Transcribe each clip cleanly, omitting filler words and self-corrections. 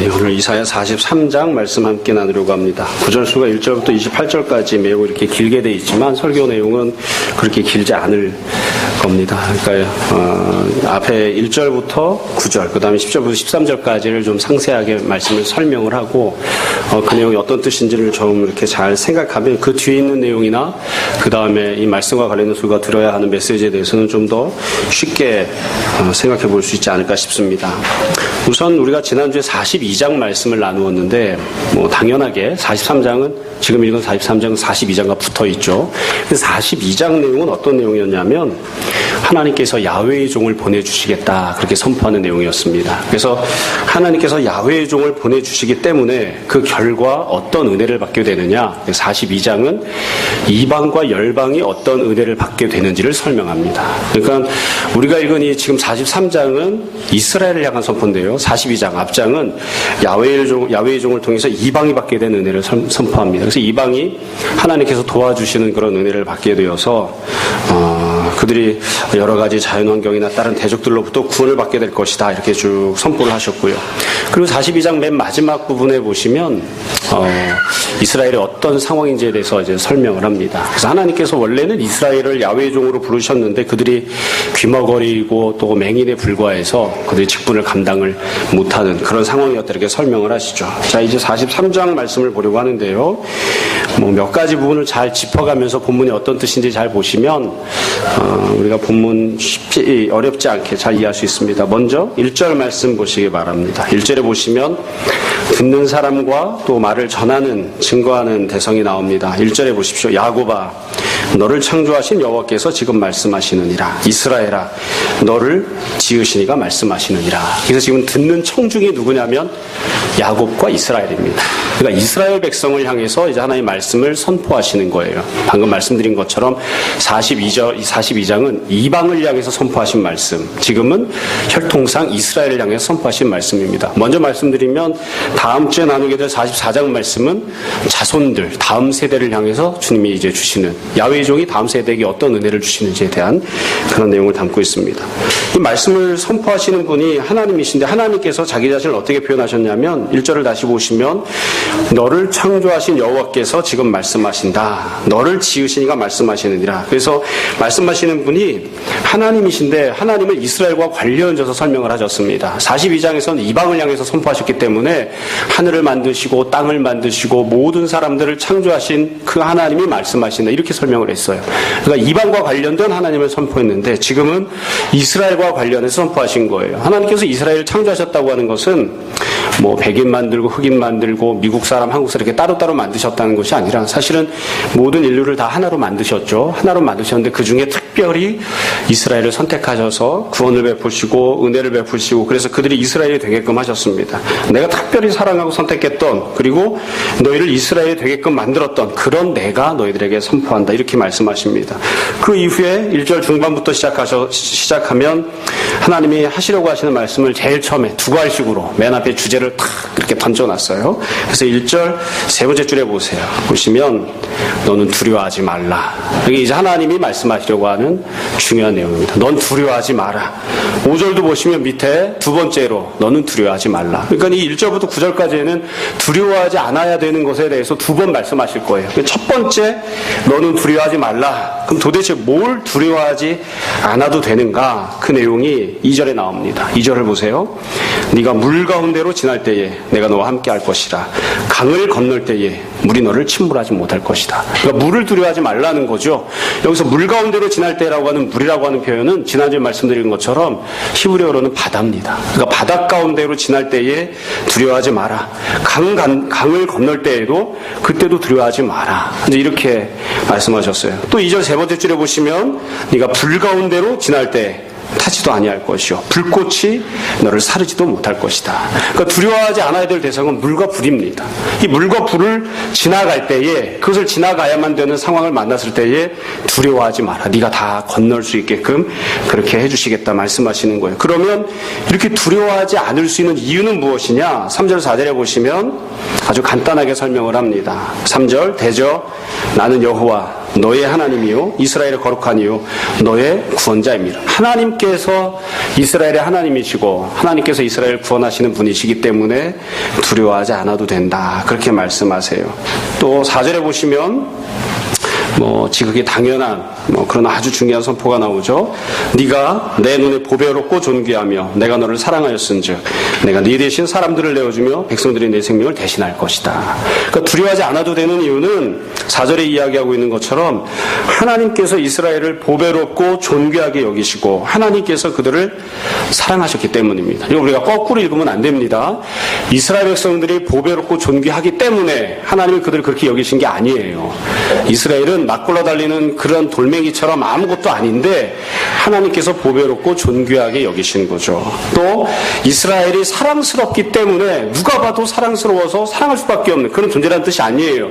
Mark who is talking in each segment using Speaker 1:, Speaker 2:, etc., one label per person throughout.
Speaker 1: 오늘 이사야 43장 말씀 함께 나누려고 합니다. 구절수가 1절부터 28절까지 매우 이렇게 길게 돼 있지만 설교 내용은 그렇게 길지 않을 겁니다. 그러니까 앞에 1절부터 9절, 그 다음에 10절부터 13절까지를 좀 상세하게 말씀을 설명을 하고 그 내용이 어떤 뜻인지를 좀 이렇게 잘 생각하면 그 뒤에 있는 내용이나 그 다음에 이 말씀과 관련해서 우리가 들어야 하는 메시지에 대해서는 좀 더 쉽게 생각해 볼 수 있지 않을까 싶습니다. 우선 우리가 지난주에 42장 말씀을 나누었는데 당연하게 43장은 지금 읽은 43장은 42장과 붙어 있죠. 42장 내용은 어떤 내용이었냐면 하나님께서 야훼의 종을 보내주시겠다 그렇게 선포하는 내용이었습니다. 그래서 하나님께서 야훼의 종을 보내주시기 때문에 그 결과 어떤 은혜를 받게 되느냐, 42장은 이방과 열방이 어떤 은혜를 받게 되는지를 설명합니다. 그러니까 우리가 읽은 이 지금 43장은 이스라엘을 향한 선포인데요, 42장 앞장은 야훼의 종을 통해서 이방이 받게 된 은혜를 선포합니다. 그래서 이방이 하나님께서 도와주시는 그런 은혜를 받게 되어서 그들이 여러 가지 자연환경이나 다른 대적들로부터 구원을 받게 될 것이다 이렇게 쭉 선포를 하셨고요. 그리고 42장 맨 마지막 부분에 보시면 이스라엘의 어떤 상황인지에 대해서 이제 설명을 합니다. 그래서 하나님께서 원래는 이스라엘을 야훼의 종으로 부르셨는데 그들이 귀머거리고 또 맹인에 불과해서 그들이 직분을 감당을 못하는 그런 상황이었다 이렇게 설명을 하시죠. 자, 이제 43장 말씀을 보려고 하는데요. 몇 가지 부분을 잘 짚어가면서 본문이 어떤 뜻인지 잘 보시면 우리가 본문 쉽지 어렵지 않게 잘 이해할 수 있습니다. 먼저 1절 말씀 보시기 바랍니다. 1절에 보시면 듣는 사람과 또 말을 전하는 증거하는 대성이 나옵니다. 1절에 보십시오. 야곱아 너를 창조하신 여호와께서 지금 말씀하시느니라. 이스라엘아 너를 지으시니가 말씀하시느니라. 그래서 지금 듣는 청중이 누구냐면 야곱과 이스라엘입니다. 그러니까 이스라엘 백성을 향해서 이제 하나님의 말씀을 선포하시는 거예요. 방금 말씀드린 것처럼 42장은 이방을 향해서 선포하신 말씀, 지금은 혈통상 이스라엘을 향해서 선포하신 말씀입니다. 먼저 말씀드리면 다음 주에 나누게 될 44장 말씀은 자손들, 다음 세대를 향해서 주님이 이제 주시는 야훼의 종이 다음 세대에게 어떤 은혜를 주시는지에 대한 그런 내용을 담고 있습니다. 이 말씀을 선포하시는 분이 하나님이신데 하나님께서 자기 자신을 어떻게 표현하셨냐면 1절을 다시 보시면 너를 창조하신 여호와께서 지금 말씀하신다. 너를 지으시니가 말씀하시느니라. 그래서 말씀하시는 분이 하나님이신데 하나님은 이스라엘과 관련져서 설명을 하셨습니다. 42장에서는 이방을 향해서 선포하셨기 때문에 하늘을 만드시고 땅을 만드시고 모든 사람들을 창조하신 그 하나님이 말씀하신다 이렇게 설명을 했어요. 그러니까 이방과 관련된 하나님을 선포했는데 지금은 이스라엘과 관련해서 선포하신 거예요. 하나님께서 이스라엘을 창조하셨다고 하는 것은 백인 만들고 흑인 만들고 미국 사람 한국 사람 이렇게 따로따로 만드셨다는 것이 아니라 사실은 모든 인류를 다 하나로 만드셨죠. 하나로 만드셨는데 그 중에 특별히 이스라엘을 선택하셔서 구원을 베푸시고 은혜를 베푸시고 그래서 그들이 이스라엘이 되게끔 하셨습니다. 내가 특별히 사랑하고 선택했던 그리고 너희를 이스라엘이 되게끔 만들었던 그런 내가 너희들에게 선포한다 이렇게 말씀하십니다. 그 이후에 1절 중반부터 시작하면 하나님이 하시려고 하시는 말씀을 제일 처음에 두괄식으로 맨 앞에 주제를 탁 이렇게 던져놨어요. 그래서 1절 세 번째 줄에 보시면 너는 두려워하지 말라. 이게 이제 하나님이 말씀하시려고 하는 중요한 내용입니다. 넌 두려워하지 마라. 5절도 보시면 밑에 두 번째로 너는 두려워하지 말라. 그러니까 이 1절부터 9절까지는 두려워하지 않아야 되는 것에 대해서 두 번 말씀하실 거예요. 첫 번째 너는 두려워하지 말라. 그럼 도대체 뭘 두려워하지 않아도 되는가? 그 내용이 2절에 나옵니다. 2절을 보세요. 네가 물 가운데로 지날 때에 내가 너와 함께 할 것이라. 강을 건널 때에 물이 너를 침몰하지 못할 것이다. 그러니까 물을 두려워하지 말라는 거죠. 여기서 물 가운데로 지날 때라고 하는 물이라고 하는 표현은 지난주에 말씀드린 것처럼 히브리어로는 바다입니다. 그러니까 바다 가운데로 지날 때에 두려워하지 마라. 강을 건널 때에도 그때도 두려워하지 마라. 이제 이렇게 말씀하셨어요. 또 2절 세 번째 줄에 보시면 네가 불 가운데로 지날 때 타지도 아니할 것이요 불꽃이 너를 사르지도 못할 것이다. 그러니까 두려워하지 않아야 될 대상은 물과 불입니다. 이 물과 불을 지나갈 때에 그것을 지나가야만 되는 상황을 만났을 때에 두려워하지 마라. 네가 다 건널 수 있게끔 그렇게 해주시겠다 말씀하시는 거예요. 그러면 이렇게 두려워하지 않을 수 있는 이유는 무엇이냐? 3절 4절에 보시면 아주 간단하게 설명을 합니다. 3절 대저 나는 여호와 너의 하나님이요 이스라엘의 거룩한 이요 너의 구원자입니다. 하나님께서 이스라엘의 하나님이시고 하나님께서 이스라엘을 구원하시는 분이시기 때문에 두려워하지 않아도 된다. 그렇게 말씀하세요. 또 4절에 보시면 지극히 당연한 그런 아주 중요한 선포가 나오죠. 네가 내 눈에 보배롭고 존귀하며 내가 너를 사랑하였은즉 내가 네 대신 사람들을 내어주며 백성들이 내 생명을 대신할 것이다. 그러니까 두려워하지 않아도 되는 이유는 4절에 이야기하고 있는 것처럼 하나님께서 이스라엘을 보배롭고 존귀하게 여기시고 하나님께서 그들을 사랑하셨기 때문입니다. 이거 우리가 거꾸로 읽으면 안 됩니다. 이스라엘 백성들이 보배롭고 존귀하기 때문에 하나님이 그들을 그렇게 여기신 게 아니에요. 이스라엘은 막 굴러달리는 그런 돌멩이처럼 아무것도 아닌데 하나님께서 보배롭고 존귀하게 여기신 거죠. 또 이스라엘이 사랑스럽기 때문에 누가 봐도 사랑스러워서 사랑할 수밖에 없는 그런 존재라는 뜻이 아니에요.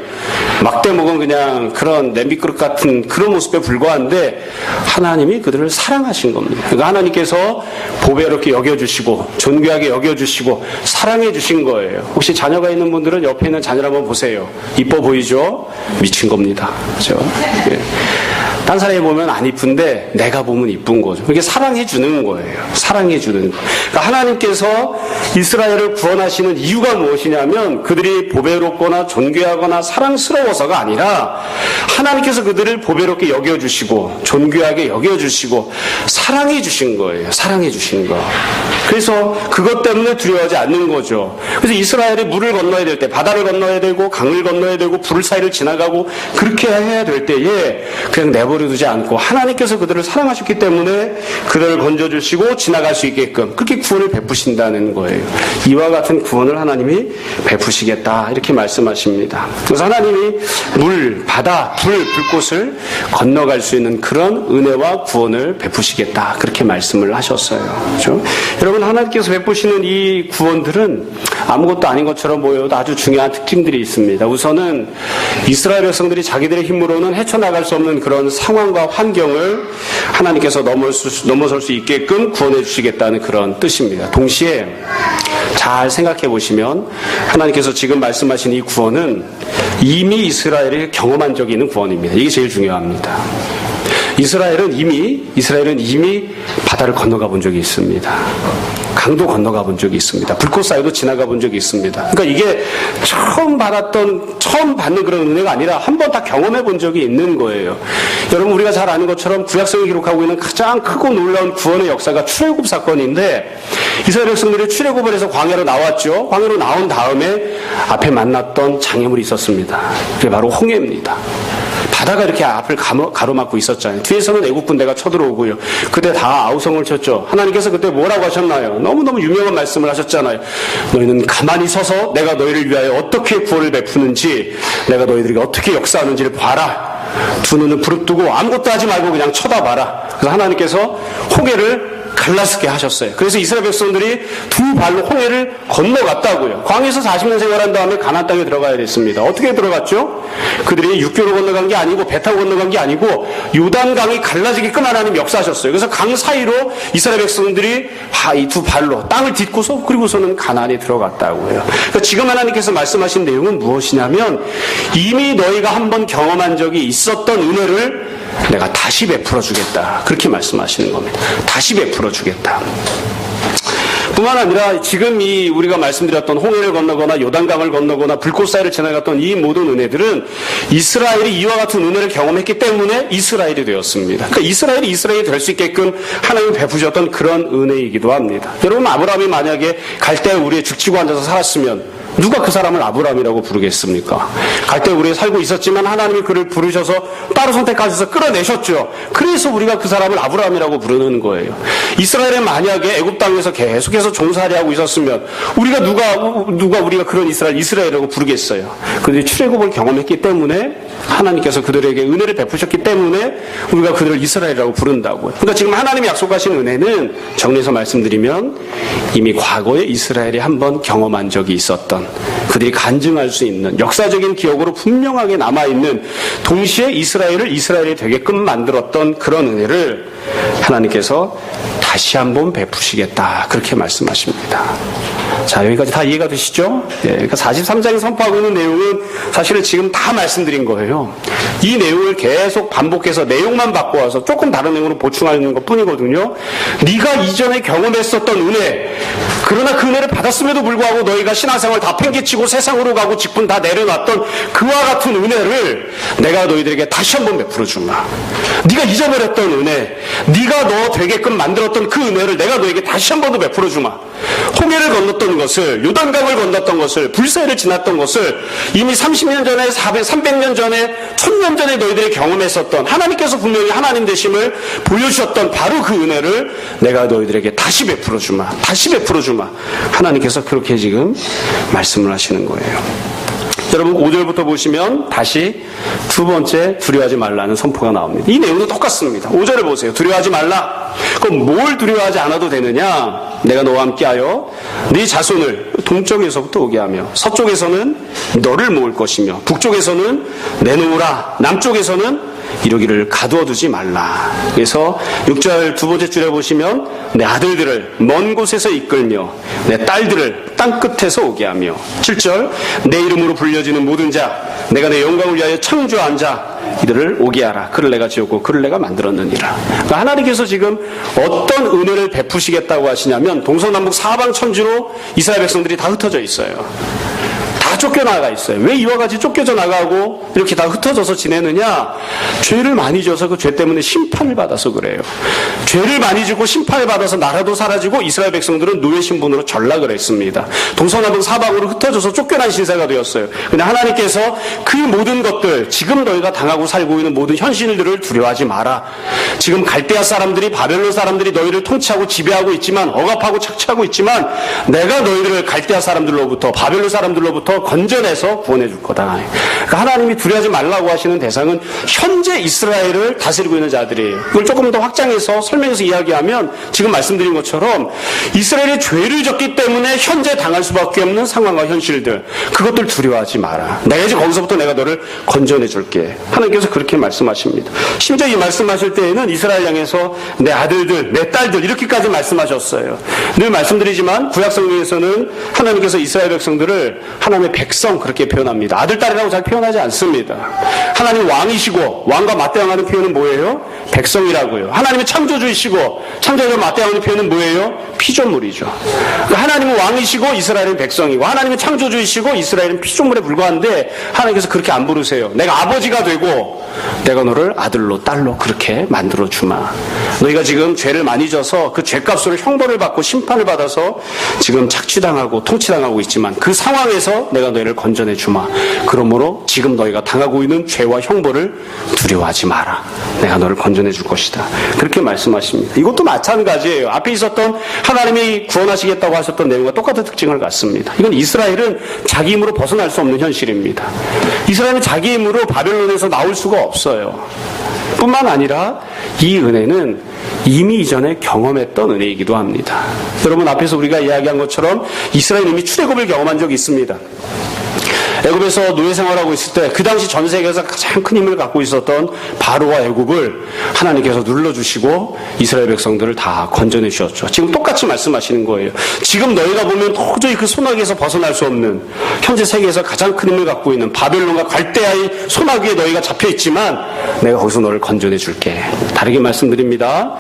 Speaker 1: 막대목은 그냥 그런 냄비그릇 같은 그런 모습에 불과한데 하나님이 그들을 사랑하신 겁니다. 그러니까 하나님께서 보배롭게 여겨주시고 존귀하게 여겨주시고 사랑해 주신 거예요. 혹시 자녀가 있는 분들은 옆에 있는 자녀를 한번 보세요. 이뻐 보이죠? 미친 겁니다. 그렇죠? 예. 딴 사람이 보면 안 이쁜데 내가 보면 이쁜 거죠. 그게 사랑해 주는 거예요. 사랑해 주는 거. 그러니까 하나님께서 이스라엘을 구원하시는 이유가 무엇이냐면 그들이 보배롭거나 존귀하거나 사랑스러워서가 아니라 하나님께서 그들을 보배롭게 여겨주시고 존귀하게 여겨주시고 사랑해 주신 거예요. 사랑해 주신 거. 그래서 그것 때문에 두려워하지 않는 거죠. 그래서 이스라엘이 물을 건너야 될 때 바다를 건너야 되고 강을 건너야 되고 불 사이를 지나가고 그렇게 해야 될 때에 그냥 내버려두지 않고 하나님께서 그들을 사랑하셨기 때문에 그들을 건져주시고 지나갈 수 있게끔 그렇게 구원을 베푸신다는 거예요. 이와 같은 구원을 하나님이 베푸시겠다 이렇게 말씀하십니다. 그래서 하나님이 물, 바다, 불꽃을 건너갈 수 있는 그런 은혜와 구원을 베푸시겠다 그렇게 말씀을 하셨어요. 그렇죠? 여러분 하나님께서 베푸시는 이 구원들은 아무것도 아닌 것처럼 보여도 아주 중요한 특징들이 있습니다. 우선은 이스라엘 백성들이 자기들의 힘으로는 헤쳐나갈 수 없는 그런 상황과 환경을 하나님께서 넘어설 수 있게끔 구원해 주시겠다는 그런 뜻입니다. 동시에 잘 생각해 보시면 하나님께서 지금 말씀하신 이 구원은 이미 이스라엘이 경험한 적이 있는 구원입니다. 이게 제일 중요합니다. 이스라엘은 이미 바다를 건너가 본 적이 있습니다. 강도 건너가 본 적이 있습니다. 불꽃 사이도 지나가 본 적이 있습니다. 그러니까 이게 처음 받는 그런 은혜가 아니라 한 번 다 경험해 본 적이 있는 거예요. 여러분 우리가 잘 아는 것처럼 구약성이 기록하고 있는 가장 크고 놀라운 구원의 역사가 출애굽 사건인데 이스라엘 백성들이 출애굽을 해서 광야로 나왔죠. 광야로 나온 다음에 앞에 만났던 장애물이 있었습니다. 그게 바로 홍해입니다. 바다가 이렇게 앞을 가로막고 있었잖아요. 뒤에서는 애국 군대가 쳐들어오고요. 그때 다 아우성을 쳤죠. 하나님께서 그때 뭐라고 하셨나요? 너무너무 유명한 말씀을 하셨잖아요. 너희는 가만히 서서 내가 너희를 위하여 어떻게 구원을 베푸는지 내가 너희들에게 어떻게 역사하는지를 봐라. 두 눈을 부릅뜨고 아무것도 하지 말고 그냥 쳐다봐라. 그래서 하나님께서 홍해를 갈라서게 하셨어요. 그래서 이스라엘 백성들이 두 발로 홍해를 건너갔다고요. 광야에서 40년 생활한 다음에 가나안 땅에 들어가야 됐습니다. 어떻게 들어갔죠? 그들이 육교로 건너간 게 아니고 배 타고 건너간 게 아니고 요단강이 갈라지게끔 하나님 역사하셨어요. 그래서 강 사이로 이스라엘 백성들이 이 두 발로 땅을 딛고서 그리고서는 가나안에 들어갔다고요. 그러니까 지금 하나님께서 말씀하신 내용은 무엇이냐면 이미 너희가 한번 경험한 적이 있었던 은혜를 내가 다시 베풀어 주겠다. 그렇게 말씀하시는 겁니다. 다시 베풀어 주겠다. 뿐만 아니라 지금 우리가 말씀드렸던 홍해를 건너거나 요단강을 건너거나 불꽃 사이를 지나갔던 이 모든 은혜들은 이스라엘이 이와 같은 은혜를 경험했기 때문에 이스라엘이 되었습니다. 그러니까 이스라엘이 될 수 있게끔 하나님이 베푸셨던 그런 은혜이기도 합니다. 여러분 아브라함이 만약에 갈대아 우리에 죽치고 앉아서 살았으면 누가 그 사람을 아브라함이라고 부르겠습니까? 갈대아 우리에 살고 있었지만 하나님이 그를 부르셔서 따로 선택하셔서 끌어내셨죠. 그래서 우리가 그 사람을 아브라함이라고 부르는 거예요. 이스라엘에 만약에 애굽 땅에서 계속해서 종살이하고 있었으면 우리가 그런 이스라엘이라고 부르겠어요. 그들이 출애굽을 경험했기 때문에 하나님께서 그들에게 은혜를 베푸셨기 때문에 우리가 그들을 이스라엘이라고 부른다고요. 그러니까 지금 하나님이 약속하신 은혜는 정리해서 말씀드리면 이미 과거에 이스라엘이 한번 경험한 적이 있었던 그들이 간증할 수 있는 역사적인 기억으로 분명하게 남아있는 동시에 이스라엘이 되게끔 만들었던 그런 은혜를 하나님께서 다시 한번 베푸시겠다 그렇게 말씀하십니다. 자, 여기까지 다 이해가 되시죠? 예, 그러니까 43장이 선포하고 있는 내용은 사실은 지금 다 말씀드린 거예요. 이 내용을 계속 반복해서 내용만 바꿔와서 조금 다른 내용으로 보충하는 것 뿐이거든요. 네가 이전에 경험했었던 은혜, 그러나 그 은혜를 받았음에도 불구하고 너희가 신앙생활 다 팽개치고 세상으로 가고 직분 다 내려놨던 그와 같은 은혜를 내가 너희들에게 다시 한번 베풀어 주마. 네가 잊어버렸던 은혜, 네가 너 되게끔 만들었던 그 은혜를 내가 너에게 다시 한 번 더 베풀어 주마. 홍해를 건넜던 것을, 요단강을 건넜던 것을, 불세를 지났던 것을 이미 30년 전에, 300년 전에, 1000년 전에 너희들이 경험했었던 하나님께서 분명히 하나님 되심을 보여주셨던 바로 그 은혜를 내가 너희들에게 다시 베풀어 주마. 다시 베풀어 주마. 하나님께서 그렇게 지금 말씀을 하시는 거예요. 여러분 5절부터 보시면 다시 두 번째 두려워하지 말라는 선포가 나옵니다. 이 내용도 똑같습니다. 5절을 보세요. 두려워하지 말라. 그럼 뭘 두려워하지 않아도 되느냐? 내가 너와 함께하여 네 자손을 동쪽에서부터 오게 하며 서쪽에서는 너를 모을 것이며 북쪽에서는 내놓으라. 남쪽에서는 이러기를 가두어두지 말라. 그래서 6절 두 번째 줄에 보시면 내 아들들을 먼 곳에서 이끌며 내 딸들을 땅끝에서 오게 하며 7절 내 이름으로 불려지는 모든 자 내가 내 영광을 위하여 창조한 자 이들을 오게 하라. 그를 내가 지었고 그를 내가 만들었느니라. 그러니까 하나님께서 지금 어떤 은혜를 베푸시겠다고 하시냐면 동서남북 사방천지로 이스라엘 백성들이 다 흩어져 있어요. 다 쫓겨나가 있어요. 왜 이와 같이 쫓겨져 나가고 이렇게 다 흩어져서 지내느냐? 죄를 많이 져서 그 죄 때문에 심판을 받아서 그래요. 죄를 많이 지고 심판을 받아서 나라도 사라지고 이스라엘 백성들은 노예 신분으로 전락을 했습니다. 동서남북 사방으로 흩어져서 쫓겨난 신세가 되었어요. 근데 하나님께서 그 모든 것들, 지금 너희가 당하고 살고 있는 모든 현실들을 두려워하지 마라. 지금 갈대아 사람들이, 바벨론 사람들이 너희를 통치하고 지배하고 있지만, 억압하고 착취하고 있지만 내가 너희들을 갈대아 사람들로부터, 바벨론 사람들로부터 건져내서 구원해 줄 거다. 그러니까 하나님이 두려워하지 말라고 하시는 대상은 현재 이스라엘을 다스리고 있는 자들이에요. 이걸 조금 더 확장해서 설명해서 이야기하면 지금 말씀드린 것처럼 이스라엘이 죄를 졌기 때문에 현재 당할 수밖에 없는 상황과 현실들, 그것들 두려워하지 마라. 내가 이제 거기서부터 내가 너를 건져내 줄게. 하나님께서 그렇게 말씀하십니다. 심지어 이 말씀하실 때에는 이스라엘 향해서 내 아들들, 내 딸들 이렇게까지 말씀하셨어요. 늘 말씀드리지만 구약성경에서는 하나님께서 이스라엘 백성들을 하나님의 백성 그렇게 표현합니다. 아들, 딸이라고 잘 표현하지 않습니다. 하나님 왕이시고 왕과 맞대응하는 표현은 뭐예요? 백성이라고요. 하나님의 창조주이시고 창조주와 맞대응하는 표현은 뭐예요? 피조물이죠. 그러니까 하나님은 왕이시고 이스라엘은 백성이고 하나님은 창조주이시고 이스라엘은 피조물에 불과한데 하나님께서 그렇게 안 부르세요. 내가 아버지가 되고 내가 너를 아들로 딸로 그렇게 만들어주마. 너희가 지금 죄를 많이 져서 그 죄값으로 형벌을 받고 심판을 받아서 지금 착취당하고 통치당하고 있지만 그 상황에서 내가 너희를 건져내주마. 그러므로 지금 너희가 당하고 있는 죄와 형벌을 두려워하지 마라. 내가 너를 건져내줄 것이다. 그렇게 말씀하십니다. 이것도 마찬가지예요. 앞에 있었던 하나님이 구원하시겠다고 하셨던 내용과 똑같은 특징을 갖습니다. 이건 이스라엘은 자기 힘으로 벗어날 수 없는 현실입니다. 이스라엘은 자기 힘으로 바벨론에서 나올 수가 없어요. 뿐만 아니라 이 은혜는 이미 이전에 경험했던 은혜이기도 합니다. 여러분 앞에서 우리가 이야기한 것처럼 이스라엘은 이미 출애굽을 경험한 적이 있습니다. 애굽에서 노예 생활하고 있을 때 그 당시 전 세계에서 가장 큰 힘을 갖고 있었던 바로와 애굽을 하나님께서 눌러주시고 이스라엘 백성들을 다 건져내 주셨죠. 지금 똑같이 말씀하시는 거예요. 지금 너희가 보면 도저히 그 소나기에서 벗어날 수 없는 현재 세계에서 가장 큰 힘을 갖고 있는 바벨론과 갈대아의 소나기에 너희가 잡혀있지만 내가 거기서 너를 건져내 줄게. 다르게 말씀드립니다.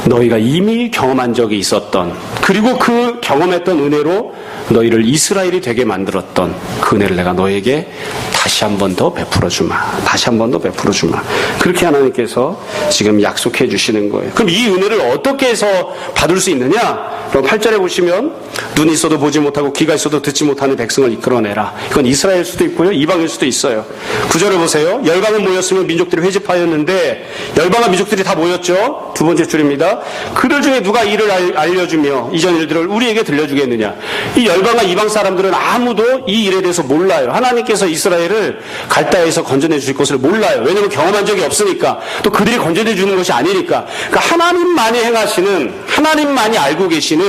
Speaker 1: 너희가 이미 경험한 적이 있었던 그리고 그 경험했던 은혜로 너희를 이스라엘이 되게 만들었던 그 은혜를 내가 너에게 다시 한 번 더 베풀어 주마. 다시 한 번 더 베풀어 주마. 그렇게 하나님께서 지금 약속해 주시는 거예요. 그럼 이 은혜를 어떻게 해서 받을 수 있느냐? 그럼 8절에 보시면 눈이 있어도 보지 못하고 귀가 있어도 듣지 못하는 백성을 이끌어내라. 이건 이스라엘일 수도 있고요. 이방일 수도 있어요. 9절을 보세요. 열방은 모였으면 민족들이 회집하였는데 열방과 민족들이 다 모였죠. 두 번째 줄입니다. 그들 중에 누가 이를 알려주며 이전 일들을 우리에게 들려주겠느냐. 이 열방과 이방 사람들은 아무도 이 일에 대해서 몰라요. 하나님께서 이스라엘을 갈대아에서 건져내 주실 것을 몰라요. 왜냐하면 경험한 적이 없으니까. 또 그들이 건져내 주는 것이 아니니까. 그러니까 하나님만이 행하시는, 하나님만이 알고 계시는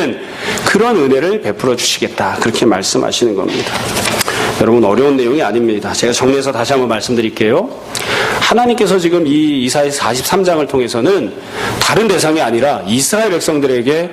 Speaker 1: 그런 은혜를 베풀어 주시겠다. 그렇게 말씀하시는 겁니다. 여러분 어려운 내용이 아닙니다. 제가 정리해서 다시 한번 말씀드릴게요. 하나님께서 지금 이 이사야 43장을 통해서는 다른 대상이 아니라 이스라엘 백성들에게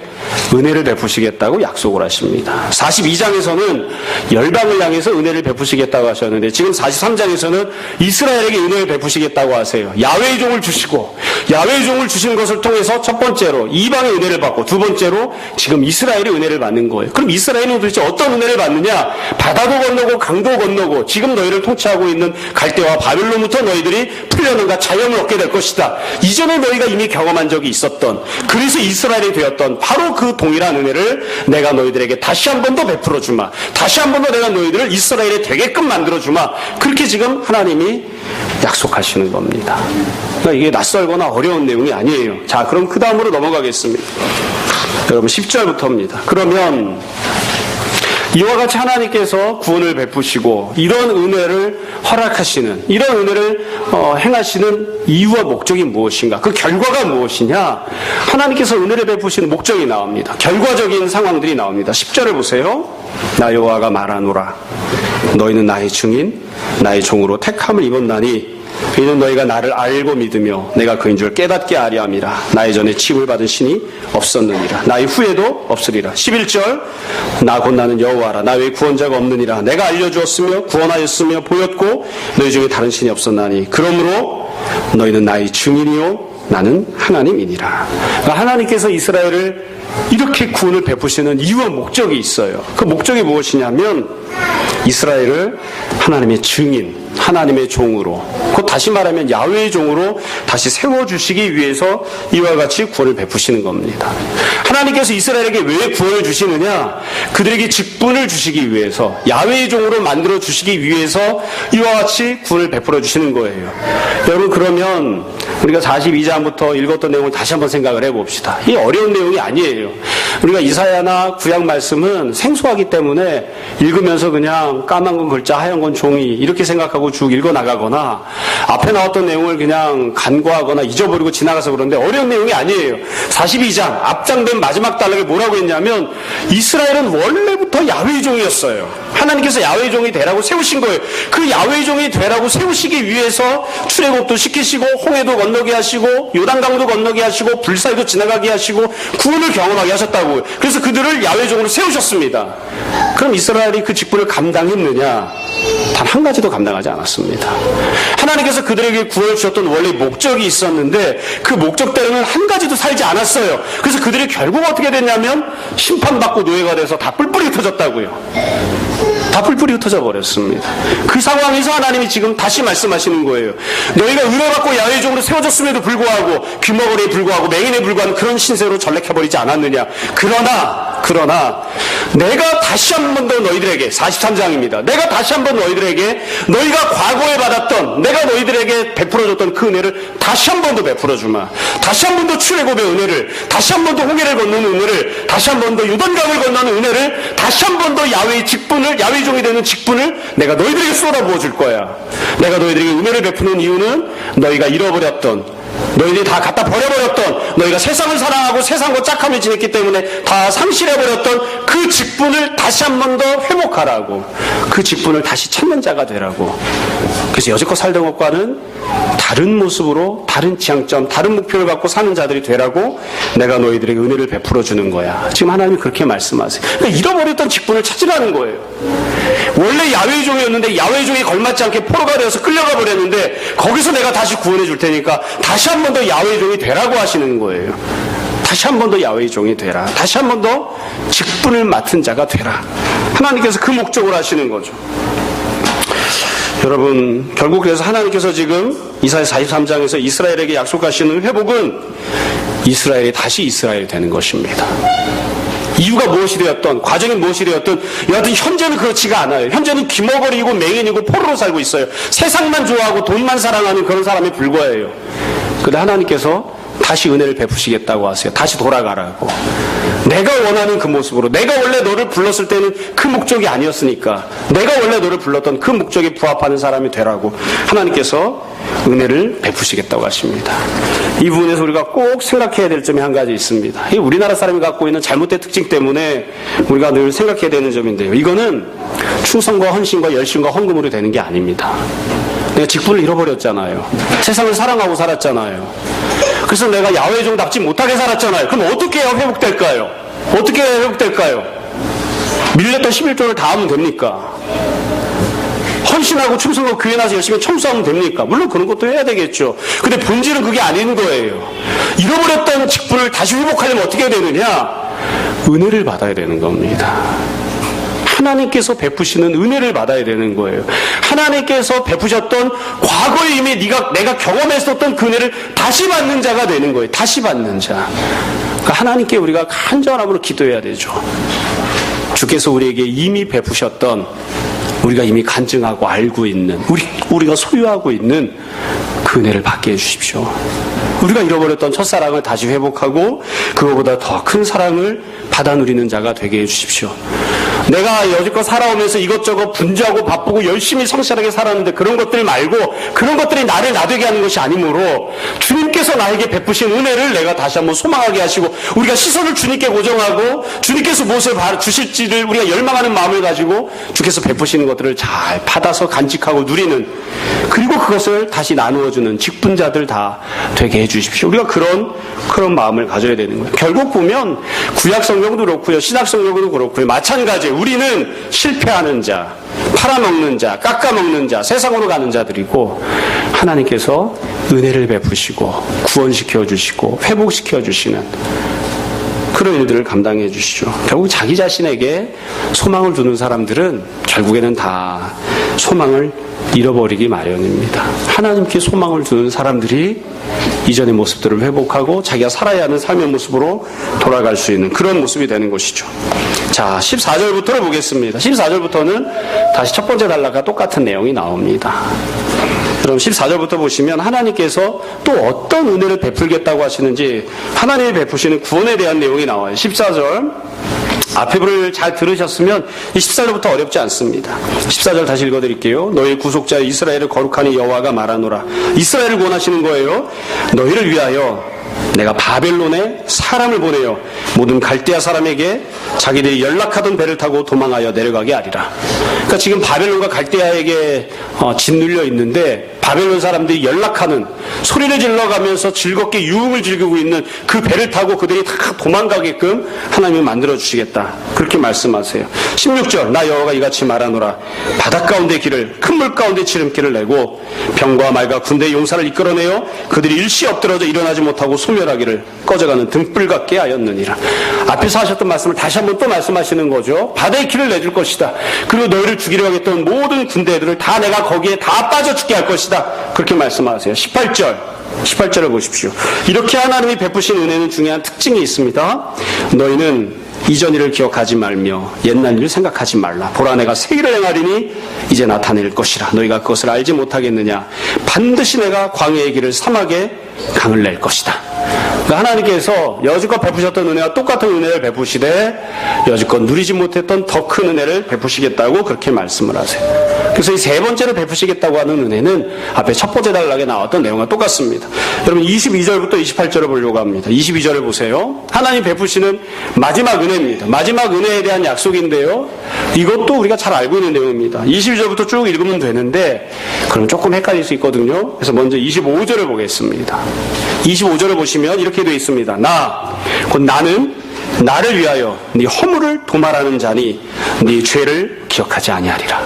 Speaker 1: 은혜를 베푸시겠다고 약속을 하십니다. 42장에서는 열방을 향해서 은혜를 베푸시겠다고 하셨는데 지금 43장에서는 이스라엘에게 은혜를 베푸시겠다고 하세요. 야훼의 종을 주시고 야훼의 종을 주신 것을 통해서 첫 번째로 이방의 은혜를 받고 두 번째로 지금 이스라엘이 은혜를 받는 거예요. 그럼 이스라엘은 도대체 어떤 은혜를 받느냐? 바다도 건너고 강도 건너고 지금 너희를 통치하고 있는 갈대와 바벨론부터 너희들이 풀려나가 자유함을 얻게 될 것이다. 이전에 너희가 이미 경험한 적이 있었던, 그래서 이스라엘이 되었던 바로 그 동일한 은혜를 내가 너희들에게 다시 한 번 더 베풀어 주마. 다시 한 번 더 내가 너희들을 이스라엘이 되게끔 만들어 주마. 그렇게 지금 하나님이 약속하시는 겁니다. 그러니까 이게 낯설거나 어려운 내용이 아니에요. 자, 그럼 그 다음으로 넘어가겠습니다. 여러분 10절부터입니다. 그러면 이와 같이 하나님께서 구원을 베푸시고 이런 은혜를 허락하시는, 이런 은혜를 행하시는 이유와 목적이 무엇인가? 그 결과가 무엇이냐? 하나님께서 은혜를 베푸시는 목적이 나옵니다. 결과적인 상황들이 나옵니다. 10절을 보세요. 나 여호와가 말하노라. 너희는 나의 증인, 나의 종으로 택함을 입었나니 이는 너희가 나를 알고 믿으며 내가 그인 줄 깨닫게 하려 함이라. 나의 전에 칭을 받은 신이 없었느니라. 나의 후에도 없으리라. 11절 나 곧 나는 여호와라. 나 외에 구원자가 없느니라. 내가 알려주었으며 구원하였으며 보였고 너희 중에 다른 신이 없었나니 그러므로 너희는 나의 증인이요 나는 하나님이니라. 그러니까 하나님께서 이스라엘을 이렇게 구원을 베푸시는 이유와 목적이 있어요. 그 목적이 무엇이냐면 이스라엘을 하나님의 증인, 하나님의 종으로, 곧 다시 말하면 야훼의 종으로 다시 세워주시기 위해서 이와 같이 구원을 베푸시는 겁니다. 하나님께서 이스라엘에게 왜 구원을 주시느냐? 그들에게 직분을 주시기 위해서, 야훼의 종으로 만들어 주시기 위해서 이와 같이 구원을 베풀어 주시는 거예요. 여러분, 그러면 우리가 42장부터 읽었던 내용을 다시 한번 생각을 해봅시다. 이게 어려운 내용이 아니에요. 우리가 이사야나 구약 말씀은 생소하기 때문에 읽으면서 그냥 까만 건 글자, 하얀 건 종이 이렇게 생각하고 쭉 읽어나가거나 앞에 나왔던 내용을 그냥 간과하거나 잊어버리고 지나가서 그런데 어려운 내용이 아니에요. 42장 앞장된 마지막 단락에 뭐라고 했냐면 이스라엘은 원래부터 야훼의 종이었어요. 하나님께서 야훼의 종이 되라고 세우신 거예요. 그 야훼의 종이 되라고 세우시기 위해서 출애굽도 시키시고 홍해도 건너게 하시고 요단강도 건너게 하시고 불사이도 지나가게 하시고 구원을 경험하게 하셨다고요. 그래서 그들을 야훼의 종으로 세우셨습니다. 그럼 이스라엘이 그 직분을 감당했느냐? 단 한 가지도 감당하지 않았습니다. 하나님께서 그들에게 구원을 주셨던 원래 목적이 있었는데 그 목적대로는 한 가지도 살지 않았어요. 그래서 그들이 결국 어떻게 됐냐면 심판받고 노예가 돼서 다 뿔뿔이 흩어졌다고요. 다 뿔뿔이 흩어져 버렸습니다. 그 상황에서 하나님이 지금 다시 말씀하시는 거예요. 너희가 은혜받고 야훼의 종으로 세워졌음에도 불구하고 귀머거리에 불구하고 맹인에 불구하는 그런 신세로 전락해버리지 않았느냐. 그러나 내가 다시 한 번 더 너희들에게 43장입니다. 내가 다시 한 번 너희들에게 너희가 과거에 받았던 내가 너희들에게 베풀어줬던 그 은혜를 다시 한 번 더 베풀어주마. 다시 한 번 더 출애굽의 은혜를, 다시 한 번 더 홍해를 건너는 은혜를, 다시 한 번 더 요단강을 건너는 은혜를, 다시 한 번 더 야훼의 직분을, 야훼의 종이 되는 직분을 내가 너희들에게 쏟아부어 줄 거야. 내가 너희들에게 은혜를 베푸는 이유는 너희가 잃어버렸던, 너희들이 다 갖다 버려버렸던, 너희가 세상을 사랑하고 세상과 짝하며 지냈기 때문에 다 상실해버렸던 그 직분을 다시 한 번 더 회복하라고, 그 직분을 다시 찾는 자가 되라고. 그래서 여지껏 살던 것과는 다른 모습으로, 다른 지향점, 다른 목표를 갖고 사는 자들이 되라고 내가 너희들에게 은혜를 베풀어 주는 거야. 지금 하나님이 그렇게 말씀하세요. 그러니까 잃어버렸던 직분을 찾으라는 거예요. 원래 야훼의 종이었는데 야훼의 종이 걸맞지 않게 포로가 되어서 끌려가 버렸는데 거기서 내가 다시 구원해 줄 테니까 다시 한 번 더 야훼의 종이 되라고 하시는 거예요. 다시 한 번 더 야훼의 종이 되라. 다시 한 번 더 직분을 맡은 자가 되라. 하나님께서 그 목적으로 하시는 거죠. 여러분, 결국 그래서 하나님께서 지금 이사야 43장에서 이스라엘에게 약속하시는 회복은 이스라엘이 다시 이스라엘이 되는 것입니다. 이유가 무엇이 되었던, 과정이 무엇이 되었던, 여하튼 현재는 그렇지가 않아요. 현재는 귀머거리고 맹인이고 포로로 살고 있어요. 세상만 좋아하고 돈만 사랑하는 그런 사람에 불과해요. 그런데 하나님께서 다시 은혜를 베푸시겠다고 하세요. 다시 돌아가라고. 내가 원하는 그 모습으로, 내가 원래 너를 불렀을 때는 그 목적이 아니었으니까, 내가 원래 너를 불렀던 그 목적에 부합하는 사람이 되라고 하나님께서 은혜를 베푸시겠다고 하십니다. 이 부분에서 우리가 꼭 생각해야 될 점이 한 가지 있습니다. 이 우리나라 사람이 갖고 있는 잘못된 특징 때문에 우리가 늘 생각해야 되는 점인데요. 이거는 충성과 헌신과 열심과 헌금으로 되는 게 아닙니다. 내가 직분을 잃어버렸잖아요. 세상을 사랑하고 살았잖아요. 그래서 내가 야훼의 종답지 못하게 살았잖아요. 그럼 어떻게 해야 회복될까요? 어떻게 회복될까요? 밀렸던 11조를 다 하면 됩니까? 헌신하고 충성하고 교회 나서 열심히 청소하면 됩니까? 물론 그런 것도 해야 되겠죠. 근데 본질은 그게 아닌 거예요. 잃어버렸던 직분을 다시 회복하려면 어떻게 해야 되느냐? 은혜를 받아야 되는 겁니다. 하나님께서 베푸시는 은혜를 받아야 되는 거예요. 하나님께서 베푸셨던 과거에 이미 내가 경험했었던 그 은혜를 다시 받는 자가 되는 거예요. 다시 받는 자. 그러니까 하나님께 우리가 간절함으로 기도해야 되죠. 주께서 우리에게 이미 베푸셨던, 우리가 이미 간증하고 알고 있는, 우리가 소유하고 있는 그 은혜를 받게 해주십시오. 우리가 잃어버렸던 첫사랑을 다시 회복하고 그거보다 더 큰 사랑을 받아 누리는 자가 되게 해주십시오. 내가 여지껏 살아오면서 이것저것 분주하고 바쁘고 열심히 성실하게 살았는데 그런 것들 말고 그런 것들이 나를 나되게 하는 것이 아니므로 주님께서 나에게 베푸신 은혜를 내가 다시 한번 소망하게 하시고 우리가 시선을 주님께 고정하고 주님께서 무엇을 주실지를 우리가 열망하는 마음을 가지고 주께서 베푸시는 것들을 잘 받아서 간직하고 누리는, 그리고 그것을 다시 나누어주는 직분자들 다 되게 해주십시오. 우리가 그런 마음을 가져야 되는 거예요. 결국 보면 구약 성경도 그렇고요, 신약 성경도 그렇고요, 마찬가지예요. 우리는 실패하는 자, 팔아먹는 자, 깎아먹는 자, 세상으로 가는 자들이고 하나님께서 은혜를 베푸시고 구원시켜 주시고 회복시켜 주시는 그런 일들을 감당해 주시죠. 결국 자기 자신에게 소망을 두는 사람들은 결국에는 다 소망을 잃어버리기 마련입니다. 하나님께 소망을 두는 사람들이 이전의 모습들을 회복하고 자기가 살아야 하는 삶의 모습으로 돌아갈 수 있는 그런 모습이 되는 것이죠. 자, 14절부터를 보겠습니다. 14절부터는 다시 첫 번째 단락과 똑같은 내용이 나옵니다. 그럼 14절부터 보시면 하나님께서 또 어떤 은혜를 베풀겠다고 하시는지 하나님이 베푸시는 구원에 대한 내용이 나와요. 14절 앞에 부를 잘 들으셨으면 이 14절부터 어렵지 않습니다. 14절 다시 읽어드릴게요. 너희 구속자 이스라엘을 거룩하니 여호와가 말하노라. 이스라엘을 구원하시는 거예요. 너희를 위하여 내가 바벨론에 사람을 보내어 모든 갈대아 사람에게 자기들이 연락하던 배를 타고 도망하여 내려가게 하리라. 그러니까 지금 바벨론과 갈대아에게 짓눌려 있는데 바벨론 사람들이 연락하는, 소리를 질러가면서 즐겁게 유흥을 즐기고 있는 그 배를 타고 그들이 다 도망가게끔 하나님이 만들어주시겠다. 그렇게 말씀하세요. 16절 나 여호와가 이같이 말하노라. 바닷 가운데 길을 큰 물 가운데 지름길을 내고 병과 말과 군대의 용사를 이끌어내어 그들이 일시 엎드러져 일어나지 못하고 소멸하기를 꺼져가는 등불 같게 하였느니라. 앞에서 하셨던 말씀을 다시 한번 또 말씀하시는 거죠. 바다의 길을 내줄 것이다. 그리고 너희를 죽이려 하겠던 모든 군대들을 다 내가 거기에 다 빠져 죽게 할 것이다. 그렇게 말씀하세요. 18절을 보십시오. 이렇게 하나님이 베푸신 은혜는 중요한 특징이 있습니다. 너희는 이전 일을 기억하지 말며 옛날 일을 생각하지 말라. 보라 내가 새 일을 행하리니 이제 나타낼 것이라. 너희가 그것을 알지 못하겠느냐. 반드시 내가 광야의 길을 사막에 강을 낼 것이다. 그러니까 하나님께서 여지껏 베푸셨던 은혜와 똑같은 은혜를 베푸시되 여지껏 누리지 못했던 더 큰 은혜를 베푸시겠다고 그렇게 말씀을 하세요. 그래서 이 세 번째로 베푸시겠다고 하는 은혜는 앞에 첫 번째 단락에 나왔던 내용과 똑같습니다. 여러분 22절부터 28절을 보려고 합니다. 22절을 보세요. 하나님 베푸시는 마지막 은혜입니다. 마지막 은혜에 대한 약속인데요. 이것도 우리가 잘 알고 있는 내용입니다. 22절부터 쭉 읽으면 되는데 그럼 조금 헷갈릴 수 있거든요. 그래서 먼저 25절을 보겠습니다. 25절을 보시면 이렇게 되어 있습니다. 곧 나는 나를 위하여 네 허물을 도말하는 자니 네 죄를 기억하지 아니하리라.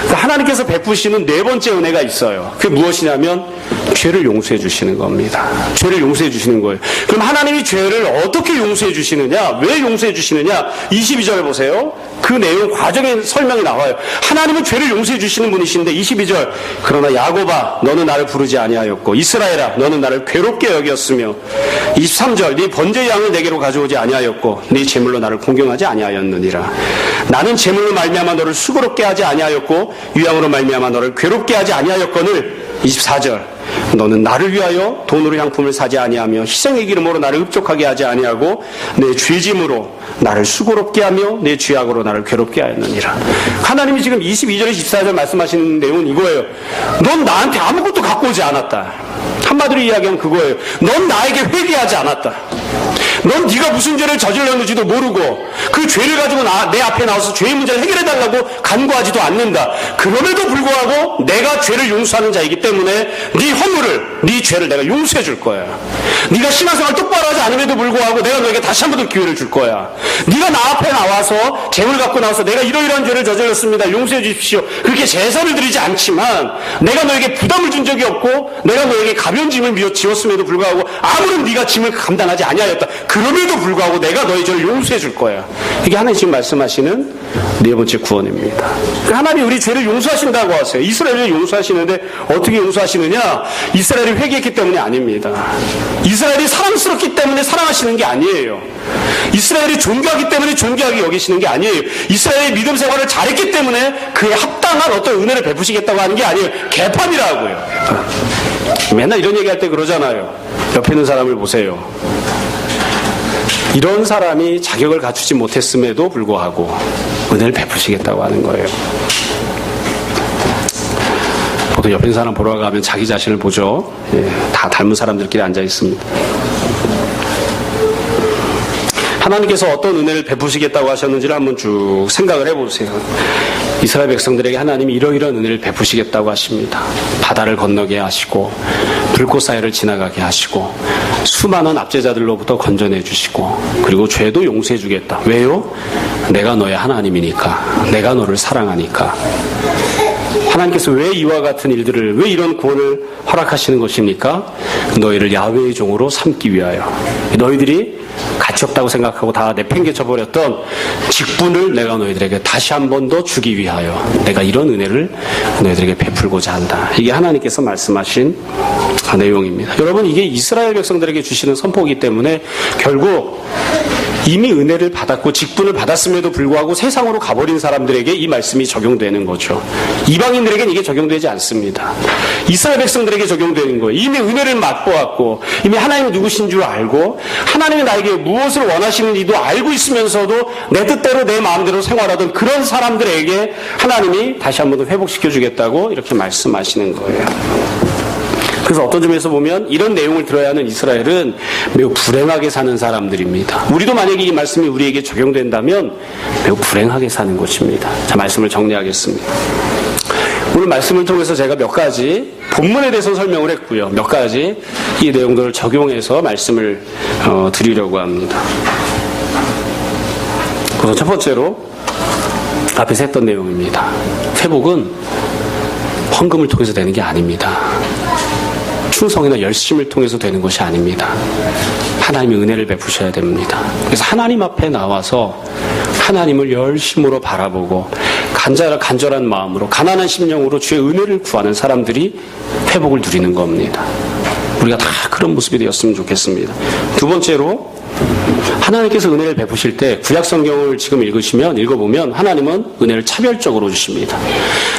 Speaker 1: 그러니까 하나님께서 베푸시는 네 번째 은혜가 있어요. 그게 무엇이냐면 죄를 용서해 주시는 겁니다. 죄를 용서해 주시는 거예요. 그럼 하나님이 죄를 어떻게 용서해 주시느냐? 왜 용서해 주시느냐? 22절을 보세요. 그 내용 과정의 설명이 나와요. 하나님은 죄를 용서해 주시는 분이신데 22절 그러나 야곱아 너는 나를 부르지 아니하였고 이스라엘아 너는 나를 괴롭게 여겼으며 23절 네 번제 양을 내게로 가져오지 아니하였고 네 제물로 나를 공경하지 아니하였느니라. 나는 제물로 말미암아 너를 수고롭게 하지 아니하였고 유향으로 말미암아 너를 괴롭게 하지 아니하였거늘 24절 너는 나를 위하여 돈으로 향품을 사지 아니하며 희생의 기름으로 나를 흡족하게 하지 아니하고 내 죄짐으로 나를 수고롭게 하며 내 죄악으로 나를 괴롭게 하였느니라. 하나님이 지금 22절 24절 말씀하시는 내용은 이거예요. 넌 나한테 아무것도 갖고 오지 않았다. 한마디로 이야기하면 그거예요. 넌 나에게 회개하지 않았다. 넌 네가 무슨 죄를 저질렀는지도 모르고 그 죄를 가지고 내 앞에 나와서 죄의 문제를 해결해달라고 간구하지도 않는다. 그럼에도 불구하고 내가 죄를 용서하는 자이기 때문에 네 허물을, 네 죄를 내가 용서해 줄 거야. 네가 신앙생활 똑바로 하지 않음에도 불구하고 내가 너에게 다시 한 번 더 기회를 줄 거야. 네가 나 앞에 나와서 재물 갖고 나와서 내가 이러이러한 죄를 저질렀습니다. 용서해 주십시오. 그렇게 제사를 드리지 않지만 내가 너에게 부담을 준 적이 없고 내가 너에게 가벼운 짐을 지었음에도 불구하고 아무런 네가 짐을 감당하지 아니하였다. 그럼에도 불구하고 내가 너의 죄를 용서해 줄 거야. 이게 하나님 지금 말씀하시는 네 번째 구원입니다. 하나님이 우리 죄를 용서하신다고 하세요. 이스라엘을 용서하시는데 어떻게 용서하시느냐? 이스라엘이 회개했기 때문이 아닙니다. 이스라엘이 사랑스럽기 때문에 사랑하시는 게 아니에요. 이스라엘이 존귀하기 때문에 존귀하게 여기시는 게 아니에요. 이스라엘이 믿음 생활을 잘했기 때문에 그에 합당한 어떤 은혜를 베푸시겠다고 하는 게 아니에요. 개판이라고요. 맨날 이런 얘기할 때 그러잖아요. 옆에 있는 사람을 보세요. 이런 사람이 자격을 갖추지 못했음에도 불구하고 은혜를 베푸시겠다고 하는 거예요. 보통 옆에 있는 사람 보러 가면 자기 자신을 보죠. 다 닮은 사람들끼리 앉아 있습니다. 하나님께서 어떤 은혜를 베푸시겠다고 하셨는지를 한번 쭉 생각을 해보세요. 이스라엘 백성들에게 하나님이 이러이러한 은혜를 베푸시겠다고 하십니다. 바다를 건너게 하시고 불꽃 사이를 지나가게 하시고 수많은 압제자들로부터 건져내 주시고 그리고 죄도 용서해 주겠다. 왜요? 내가 너의 하나님이니까. 내가 너를 사랑하니까. 하나님께서 왜 이와 같은 일들을, 왜 이런 구원을 허락하시는 것입니까? 너희를 야훼의 종으로 삼기 위하여. 너희들이 가치 없다고 생각하고 다 내팽개쳐버렸던 직분을 내가 너희들에게 다시 한 번 더 주기 위하여 내가 이런 은혜를 너희들에게 베풀고자 한다. 이게 하나님께서 말씀하신 내용입니다. 여러분, 이게 이스라엘 백성들에게 주시는 선포이기 때문에 결국 이미 은혜를 받았고 직분을 받았음에도 불구하고 세상으로 가버린 사람들에게 이 말씀이 적용되는 거죠. 이방인들에게는 이게 적용되지 않습니다. 이스라엘 백성들에게 적용되는 거예요. 이미 은혜를 맛보았고 이미 하나님이 누구신 줄 알고 하나님이 나에게 무엇을 원하시는지도 알고 있으면서도 내 뜻대로 내 마음대로 생활하던 그런 사람들에게 하나님이 다시 한 번 더 회복시켜주겠다고 이렇게 말씀하시는 거예요. 그래서 어떤 점에서 보면 이런 내용을 들어야 하는 이스라엘은 매우 불행하게 사는 사람들입니다. 우리도 만약에 이 말씀이 우리에게 적용된다면 매우 불행하게 사는 것입니다. 자, 말씀을 정리하겠습니다. 오늘 말씀을 통해서 제가 몇 가지 본문에 대해서 설명을 했고요. 몇 가지 이 내용들을 적용해서 말씀을 드리려고 합니다. 그래서 첫 번째로 앞에서 했던 내용입니다. 회복은 헌금을 통해서 되는 게 아닙니다. 충성이나 열심을 통해서 되는 것이 아닙니다. 하나님의 은혜를 베푸셔야 됩니다. 그래서 하나님 앞에 나와서 하나님을 열심으로 바라보고 간절한 마음으로 가난한 심령으로 주의 은혜를 구하는 사람들이 회복을 누리는 겁니다. 우리가 다 그런 모습이 되었으면 좋겠습니다. 두 번째로 하나님께서 은혜를 베푸실 때 구약 성경을 지금 읽어보면 하나님은 은혜를 차별적으로 주십니다.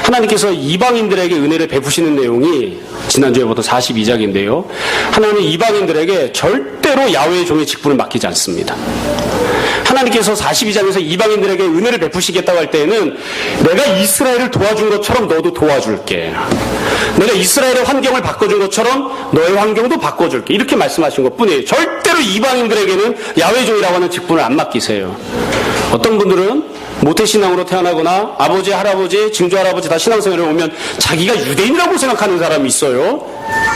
Speaker 1: 하나님께서 이방인들에게 은혜를 베푸시는 내용이 지난주에부터 42장인데요. 하나님은 이방인들에게 절대로 야훼의 종의 직분을 맡기지 않습니다. 하나님께서 42장에서 이방인들에게 은혜를 베푸시겠다고 할 때에는 내가 이스라엘을 도와준 것처럼 너도 도와줄게. 내가 이스라엘의 환경을 바꿔준 것처럼 너의 환경도 바꿔줄게. 이렇게 말씀하신 것뿐이에요. 절대로 이방인들에게는 야훼의 종이라고 하는 직분을 안 맡기세요. 어떤 분들은 모태신앙으로 태어나거나 아버지, 할아버지, 증조할아버지 다 신앙생활에 오면 자기가 유대인이라고 생각하는 사람이 있어요.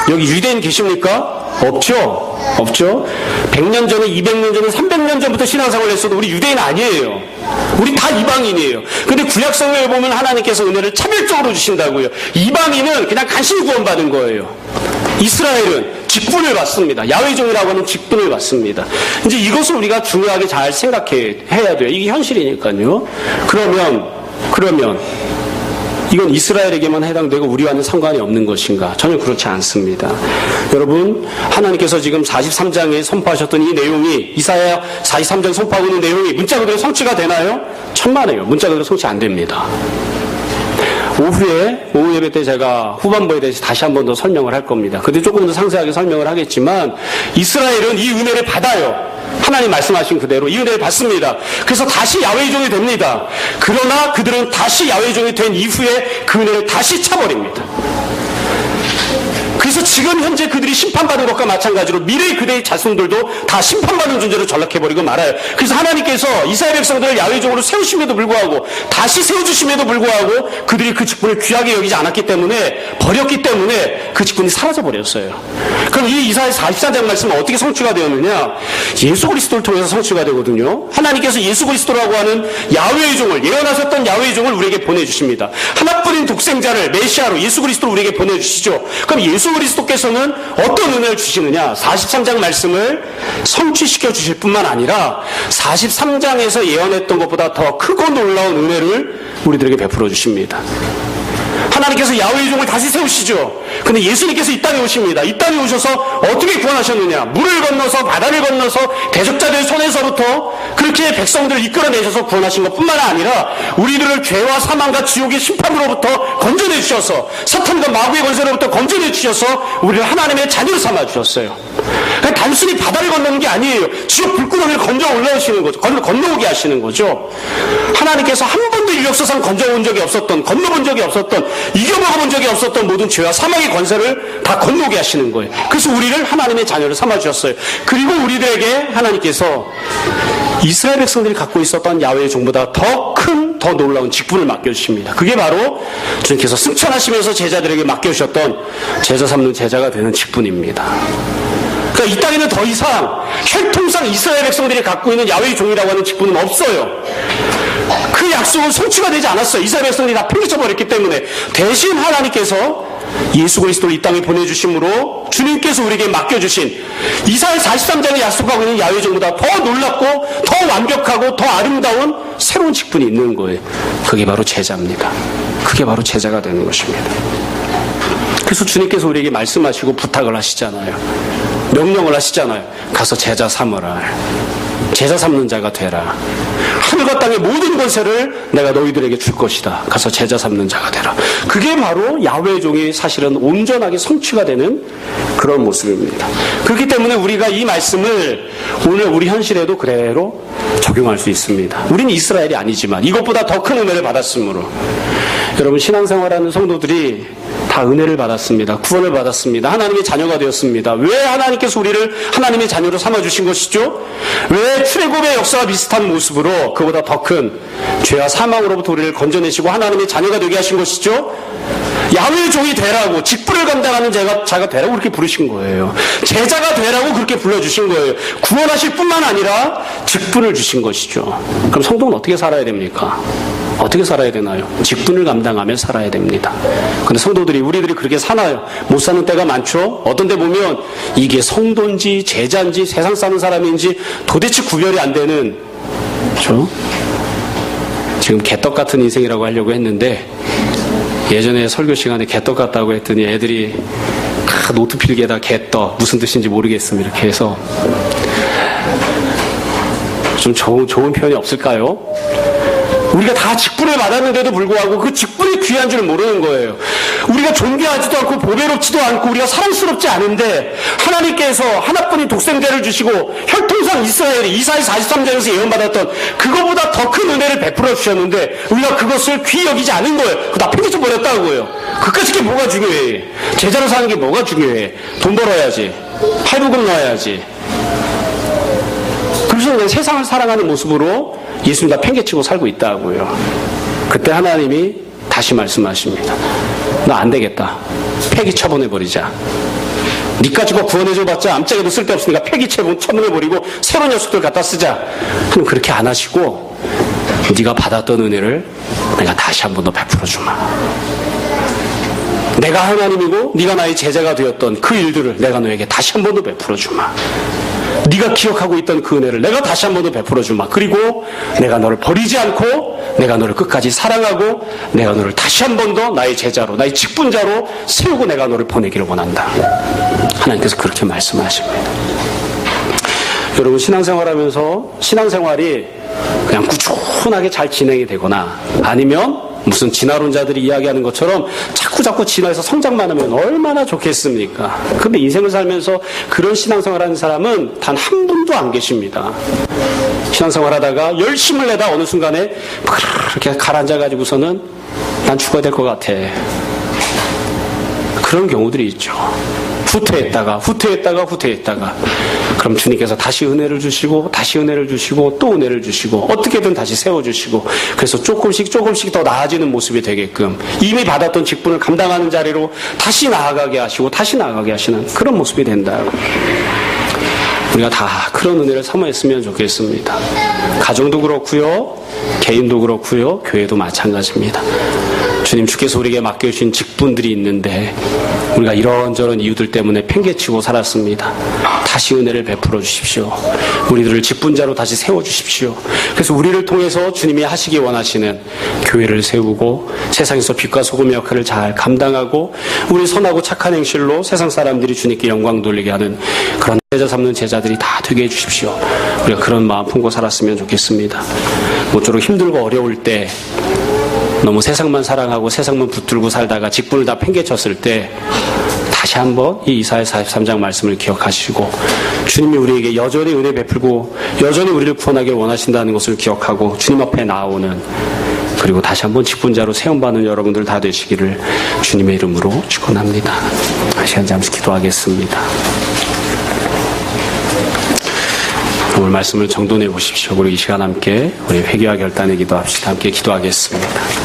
Speaker 1: 여기 유대인 계십니까? 없죠? 없죠? 100년 전에, 200년 전에, 300년 전부터 신앙생활을 했어도 우리 유대인 아니에요. 우리 다 이방인이에요. 근데 구약성경에 보면 하나님께서 은혜를 차별적으로 주신다고요. 이방인은 그냥 간신히 구원받은 거예요. 이스라엘은 직분을 받습니다. 야훼의 종이라고 하는 직분을 받습니다. 이제 이것을 우리가 중요하게 잘 생각해야 돼요. 이게 현실이니까요. 그러면 이건 이스라엘에게만 해당되고 우리와는 상관이 없는 것인가? 전혀 그렇지 않습니다. 여러분, 하나님께서 지금 43장에 선포하셨던 이 내용이 이사야 43장 선포하고 있는 내용이 문자 그대로 성취가 되나요? 천만에요. 문자 그대로 성취 안 됩니다. 오후 예배 때 제가 후반부에 대해서 다시 한 번 더 설명을 할 겁니다. 그때 조금 더 상세하게 설명을 하겠지만 이스라엘은 이 은혜를 받아요. 하나님 말씀하신 그대로 이 은혜를 받습니다. 그래서 다시 야훼의 종이 됩니다. 그러나 그들은 다시 야훼의 종이 된 이후에 그 은혜를 다시 차버립니다. 그래서 지금 현재 그들이 심판받은 것과 마찬가지로 미래의 그대의 자손들도 다 심판받는 존재로 전락해버리고 말아요. 그래서 하나님께서 이스라엘 백성들을 야훼의 종으로 세우심에도 불구하고 다시 세워주심에도 불구하고 그들이 그 직분을 귀하게 여기지 않았기 때문에 버렸기 때문에 그 직분이 사라져버렸어요. 그럼 이 이사야 44장 말씀은 어떻게 성취가 되었느냐? 예수 그리스도를 통해서 성취가 되거든요. 하나님께서 예수 그리스도라고 하는 야훼의 종을 예언하셨던 야훼의 종을 우리에게 보내주십니다. 하나뿐인 독생자를 메시아로 예수 그리스도를 우리에게 보내주시죠. 그럼 예수 그리스도께서는 어떤 은혜를 주시느냐? 43장 말씀을 성취시켜 주실 뿐만 아니라 43장에서 예언했던 것보다 더 크고 놀라운 은혜를 우리들에게 베풀어 주십니다. 하나님께서 야훼의 종을 다시 세우시죠. 근데 예수님께서 이 땅에 오십니다. 이 땅에 오셔서 어떻게 구원하셨느냐? 물을 건너서 바다를 건너서 대적자들의 손에서부터 그렇게 백성들을 이끌어내셔서 구원하신 것뿐만 아니라 우리들을 죄와 사망과 지옥의 심판으로부터 건져내 주셔서 사탄과 마귀의 권세로부터 건져내 주셔서 우리를 하나님의 자녀로 삼아 주셨어요. 단순히 바다를 건너는 게 아니에요. 지옥 불구덩이를 건져 올라오시는 거죠. 건너오게 하시는 거죠. 하나님께서 한 번도 이력서상 건져온 적이 없었던, 건너본 적이 없었던, 이겨먹어본 적이 없었던 모든 죄와 사망의 권세를 다 건너오게 하시는 거예요. 그래서 우리를 하나님의 자녀를 삼아주셨어요. 그리고 우리들에게 하나님께서 이스라엘 백성들이 갖고 있었던 야훼의 종보다 더 큰, 더 놀라운 직분을 맡겨주십니다. 그게 바로 주님께서 승천하시면서 제자들에게 맡겨주셨던 제자 삼는 제자가 되는 직분입니다. 그러니까 이 땅에는 더 이상 혈통상 이스라엘 백성들이 갖고 있는 야훼의 종이라고 하는 직분은 없어요. 그 약속은 성취가 되지 않았어요. 이스라엘 백성들이 다 팽개쳐버렸기 때문에. 대신 하나님께서 예수 그리스도를 이 땅에 보내주심으로 주님께서 우리에게 맡겨주신 이사야 43장에 약속하고 있는 야훼의 종보다 더 놀랍고 더 완벽하고 더 아름다운 새로운 직분이 있는 거예요. 그게 바로 제자입니다. 그게 바로 제자가 되는 것입니다. 그래서 주님께서 우리에게 말씀하시고 부탁을 하시잖아요. 명령을 하시잖아요. 가서 제자 삼으라. 제자 삼는 자가 되라. 하늘과 땅의 모든 권세를 내가 너희들에게 줄 것이다. 가서 제자 삼는 자가 되라. 그게 바로 야훼의 종이 사실은 온전하게 성취가 되는 그런 모습입니다. 그렇기 때문에 우리가 이 말씀을 오늘 우리 현실에도 그대로 적용할 수 있습니다. 우리는 이스라엘이 아니지만 이것보다 더 큰 은혜를 받았으므로 여러분 신앙생활하는 성도들이 다 은혜를 받았습니다. 구원을 받았습니다. 하나님의 자녀가 되었습니다. 왜 하나님께서 우리를 하나님의 자녀로 삼아주신 것이죠? 왜 출애굽의 역사와 비슷한 모습으로 그보다 더 큰 죄와 사망으로부터 우리를 건져내시고 하나님의 자녀가 되게 하신 것이죠? 야훼의 종이 되라고, 직분을 감당하는 자가 되라고 그렇게 부르신 거예요. 제자가 되라고 그렇게 불러주신 거예요. 구원하실 뿐만 아니라 직분을 주신 것이죠. 그럼 성도는 어떻게 살아야 됩니까? 어떻게 살아야 되나요? 직분을 감당하며 살아야 됩니다. 근데 성도들이, 우리들이 그렇게 사나요? 못 사는 때가 많죠? 어떤 데 보면 이게 성도인지 제자인지 세상 사는 사람인지 도대체 구별이 안 되는, 그렇죠? 지금 개떡 같은 인생이라고 하려고 했는데 예전에 설교 시간에 개떡 같다고 했더니 애들이 노트 필기에다 개떡 무슨 뜻인지 모르겠음 이렇게 해서 좀 좋은 표현이 없을까요? 우리가 다 직분을 받았는데도 불구하고 그 직분이 귀한 줄 모르는 거예요. 우리가 존귀하지도 않고 보배롭지도 않고 우리가 사랑스럽지 않은데 하나님께서 하나뿐인 독생자를 주시고 혈통상 이스라엘이 이사야 43장에서 예언받았던 그거보다 더 큰 은혜를 베풀어 주셨는데 우리가 그것을 귀히 여기지 않은 거예요. 그거 다 팽개쳐 버렸다고요. 그까짓 게 뭐가 중요해? 제자로 사는 게 뭐가 중요해? 돈 벌어야지. 할부금 넣어야지. 그래서 그냥 세상을 사랑하는 모습으로 예수님 다 팽개치고 살고 있다고요. 그때 하나님이 다시 말씀하십니다. 너 안 되겠다. 폐기 처분해버리자. 니 가지고 구원해줘봤자 암짝에도 쓸데없으니까 폐기 처분해버리고 새로운 녀석들 갖다 쓰자. 그럼 그렇게 안 하시고 네가 받았던 은혜를 내가 다시 한 번 더 베풀어주마. 내가 하나님이고 네가 나의 제자가 되었던 그 일들을 내가 너에게 다시 한 번 더 베풀어주마. 네가 기억하고 있던 그 은혜를 내가 다시 한 번 더 베풀어주마. 그리고 내가 너를 버리지 않고 내가 너를 끝까지 사랑하고 내가 너를 다시 한 번 더 나의 제자로 나의 직분자로 세우고 내가 너를 보내기를 원한다. 하나님께서 그렇게 말씀하십니다. 여러분 신앙생활하면서 신앙생활이 그냥 꾸준하게 잘 진행이 되거나 아니면 무슨 진화론자들이 이야기하는 것처럼 자꾸 진화해서 성장만 하면 얼마나 좋겠습니까? 근데 인생을 살면서 그런 신앙생활하는 사람은 단 한 분도 안 계십니다. 신앙생활하다가 열심을 내다 어느 순간에 그렇게 가라앉아가지고서는 난 죽어야 될 것 같아. 그런 경우들이 있죠. 후퇴했다가 그럼 주님께서 다시 은혜를 주시고 다시 은혜를 주시고 또 은혜를 주시고 어떻게든 다시 세워주시고 그래서 조금씩 더 나아지는 모습이 되게끔 이미 받았던 직분을 감당하는 자리로 다시 나아가게 하시고 다시 나아가게 하시는 그런 모습이 된다. 우리가 다 그런 은혜를 사모했으면 좋겠습니다. 가정도 그렇고요, 개인도 그렇고요, 교회도 마찬가지입니다. 주님 주께서 우리에게 맡겨주신 직분들이 있는데 우리가 이런저런 이유들 때문에 팽개치고 살았습니다. 다시 은혜를 베풀어 주십시오. 우리들을 직분자로 다시 세워주십시오. 그래서 우리를 통해서 주님이 하시기 원하시는 교회를 세우고 세상에서 빛과 소금의 역할을 잘 감당하고 우리 선하고 착한 행실로 세상 사람들이 주님께 영광 돌리게 하는 그런 제자 삼는 제자들이 다 되게 해주십시오. 우리가 그런 마음 품고 살았으면 좋겠습니다. 모쪼록 힘들고 어려울 때 너무 세상만 사랑하고 세상만 붙들고 살다가 직분을 다 팽개쳤을 때 다시 한번 이 이사야 43장 말씀을 기억하시고 주님이 우리에게 여전히 은혜 베풀고 여전히 우리를 구원하길 원하신다는 것을 기억하고 주님 앞에 나오는 그리고 다시 한번 직분자로 세움받는 여러분들 다 되시기를 주님의 이름으로 축원합니다. 시간 잠시 기도하겠습니다. 오늘 말씀을 정돈해 보십시오. 그리고 이 시간 함께 우리 회개와 결단의 기도합시다. 함께 기도하겠습니다.